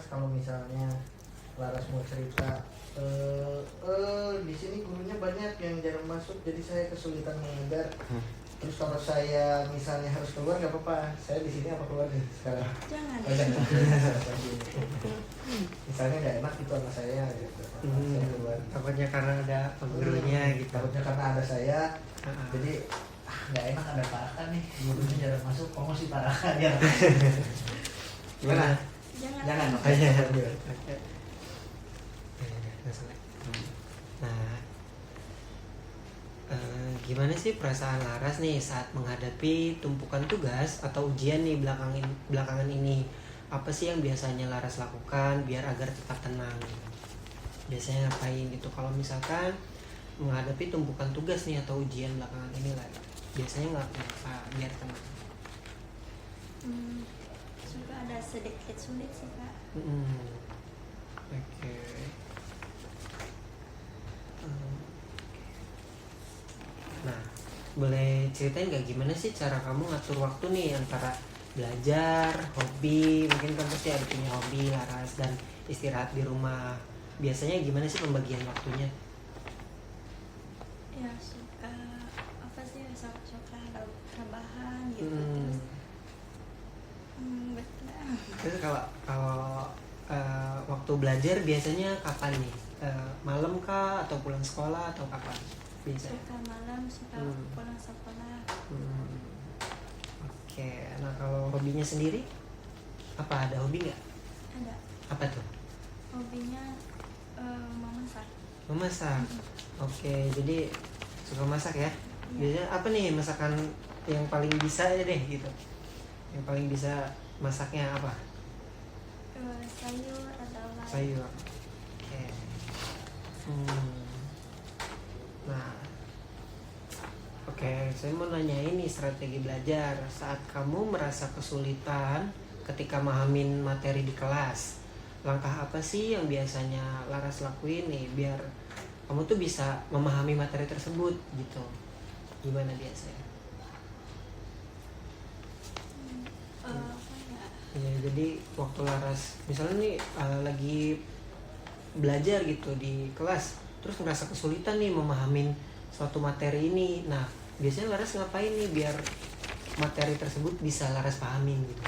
kalau misalnya Laras mau cerita, di sini gurunya banyak yang jarang masuk, jadi saya kesulitan mengajar. Terus kalau saya misalnya harus keluar nggak apa-apa, saya di sini apa keluar nih sekarang? Jangan. Misalnya nggak enak gitu sama saya gitu. Saya keluar. Takutnya karena ada gurunya gitu. Takutnya karena ada saya, jadi nggak enak ada Pak Akan nih, gurunya jarang masuk, kamu sih Pak Akan jarang masuk. Gimana? Jangan. Oke. Nah, gimana sih perasaan Laras nih saat menghadapi tumpukan tugas atau ujian nih belakangan ini? Apa sih yang biasanya Laras lakukan biar agar tetap tenang? Biasanya ngapain gitu? Kalau misalkan menghadapi tumpukan tugas nih atau ujian belakangan ini lah, biasanya ngapain biar tenang? Juga ada sedikit sulit sih Kak. Oke. Nah, boleh ceritain gak gimana sih cara kamu ngatur waktu nih antara belajar, hobi, mungkin kan pasti ada punya hobi Laras, dan istirahat di rumah. Biasanya gimana sih pembagian waktunya? Ya suka suka rebahan gitu. Terus kalau waktu belajar biasanya kapan nih? Malam kah atau pulang sekolah atau kapan? Biasanya? Suka malam, suka pulang sekolah. Oke, nah kalau hobinya sendiri apa, ada hobi nggak? Ada. Apa tuh? Hobinya memasak. Memasak. Oke, jadi suka masak ya? Biasanya apa nih masakan yang paling bisa ya deh gitu? Yang paling bisa masaknya apa? Sayur atau lain. Sayur. Oke. Nah, oke, saya mau nanya ini strategi belajar saat kamu merasa kesulitan ketika memahamin materi di kelas. Langkah apa sih yang biasanya Laras lakuin nih biar kamu tuh bisa memahami materi tersebut gitu? Gimana biasanya? Ya, jadi waktu Laras misalnya nih lagi belajar gitu di kelas, terus ngerasa kesulitan nih memahamin suatu materi ini. Nah, biasanya Laras ngapain nih biar materi tersebut bisa Laras pahamin gitu?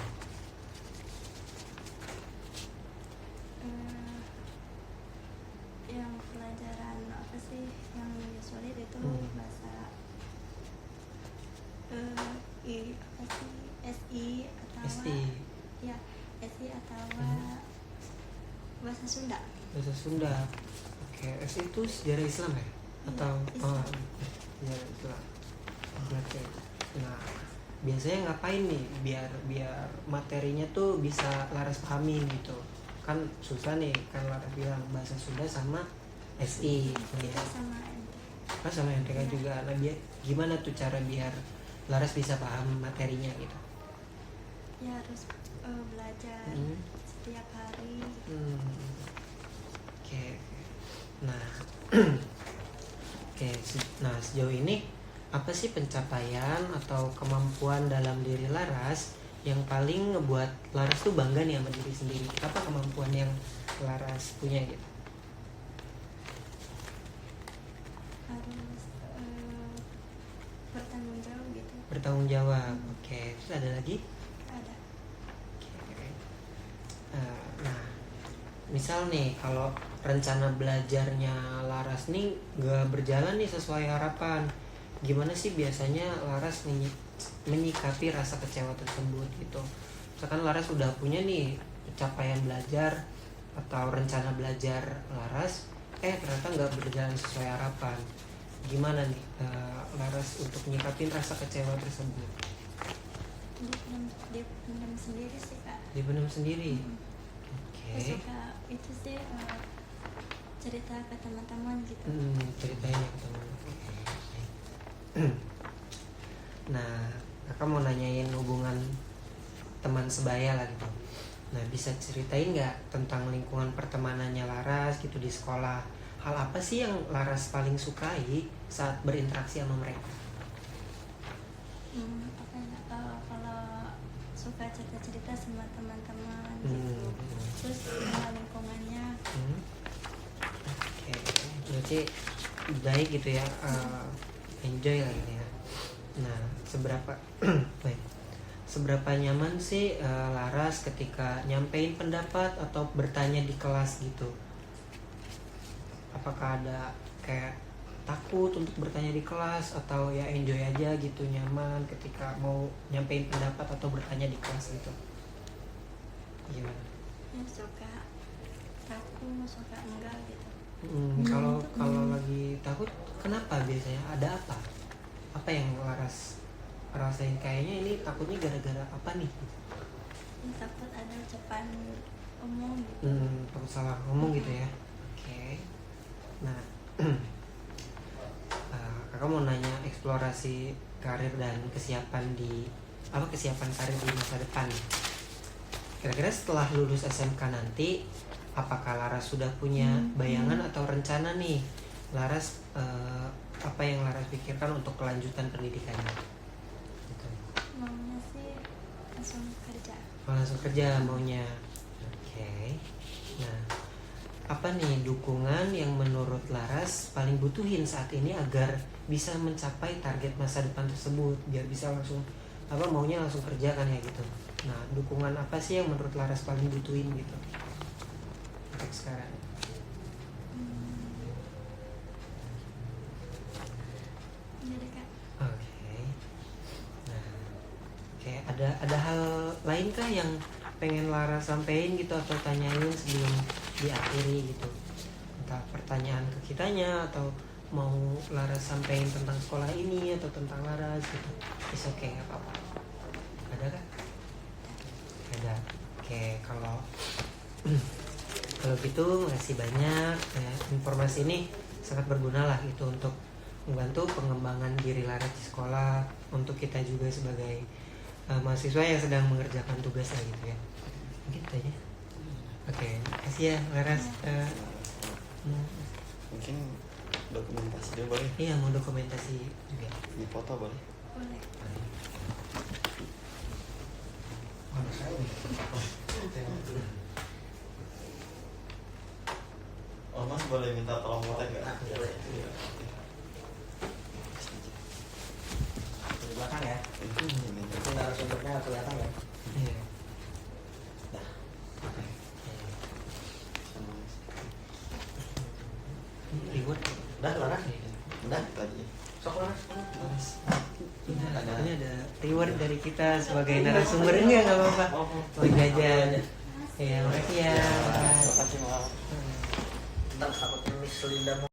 Yang pelajaran apa sih yang sulit itu bahasa apa sih SI atau SI. Ya, SI atau bahasa Sunda. Bahasa Sunda. Oke, SI itu sejarah Islam ya? Atau Islam. Sejarah Islam. Oke. Nah, biasanya ngapain nih biar materinya tuh bisa Laras pahami gitu? Kan susah nih, kan Laras bilang bahasa Sunda sama SI. Kita sama MT. Sama MTK juga. Nah, gimana tuh cara biar Laras bisa paham materinya gitu? Ya harus belajar setiap hari. Oke. Nah, nah sejauh ini apa sih pencapaian atau kemampuan dalam diri Laras yang paling ngebuat Laras tuh bangga nih sama diri sendiri? Apa kemampuan yang Laras punya gitu? Harus bertanggung jawab gitu. Bertanggung jawab. Oke. Terus ada lagi? Ada. Oke. Nah, misal nih kalau rencana belajarnya Laras nih gak berjalan nih sesuai harapan, gimana sih biasanya Laras menyikapi rasa kecewa tersebut gitu? Misalkan Laras udah punya nih capaian belajar atau rencana belajar Laras, ternyata gak berjalan sesuai harapan. Gimana nih Laras untuk menyikapi rasa kecewa tersebut? Dipendam sendiri sih Kak. Dipendam sendiri. Oke. Suka itu sih cerita ke teman-teman gitu. Ceritain ya ke teman. Nah, Kakak mau nanyain hubungan teman sebaya lah gitu. Nah, bisa ceritain nggak tentang lingkungan pertemanannya Laras gitu di sekolah? Hal apa sih yang Laras paling sukai saat berinteraksi sama mereka? Kalau suka cerita-cerita sama teman-teman gitu. Terus C baik gitu ya, enjoy lah gitu ya. Nah, seberapa baik, seberapa nyaman sih Laras ketika nyampein pendapat atau bertanya di kelas gitu? Apakah ada kayak takut untuk bertanya di kelas, atau ya enjoy aja gitu, nyaman ketika mau nyampein pendapat atau bertanya di kelas gitu? Gimana? Ya suka takut, suka enggak gitu. Kalau lagi takut, kenapa biasanya? Ada apa? Apa yang Laras rasain? Kayaknya ini takutnya gara-gara apa nih? Ya, takut ada ucapan umum gitu. Takut salah ngomong gitu ya. Oke. Nah, kakak mau nanya eksplorasi karir dan kesiapan karir di masa depan. Kira-kira setelah lulus SMK nanti, apakah Laras sudah punya bayangan atau rencana nih, Laras apa yang Laras pikirkan untuk kelanjutan pendidikannya? Gitu. Maunya sih langsung kerja. Langsung kerja maunya. Oke. Nah, apa nih dukungan yang menurut Laras paling butuhin saat ini agar bisa mencapai target masa depan tersebut, biar bisa langsung maunya langsung kerja kan ya gitu. Nah, dukungan apa sih yang menurut Laras paling butuhin gitu untuk sekarang? Jadi Kak, Oke. Nah, oke, ada hal lain kah yang pengen Laras sampein gitu atau tanyain sebelum diakhiri gitu? Entah pertanyaan ke kitanya atau mau Laras sampein tentang sekolah ini atau tentang Laras gitu. It's okay, nggak apa-apa. Ada kan? Ada. Oke, kalau kalau gitu makasih banyak ya, informasi ini sangat berguna lah gitu untuk membantu pengembangan diri Laras di sekolah, untuk kita juga sebagai mahasiswa yang sedang mengerjakan tugas lah gitu ya. Mungkin itu aja. Oke, makasih ya Laras. Mungkin dokumentasi dulu boleh? Iya, mau dokumentasi juga. Di foto boleh? boleh. Mana saya nih? Oh mas boleh minta tolong foto nggak? Boleh. Di belakang ya. Itu narasumbernya nggak kelihatan ya. Iya. Reward. Udah Laras? Udah? Tadi. Sok Laras. Ini ada reward dari kita sebagai narasumber, enggak apa-apa. Lagi jajan. Ya, makasih ya. Makasih maaf. Ntar takutnya Miss Linda mau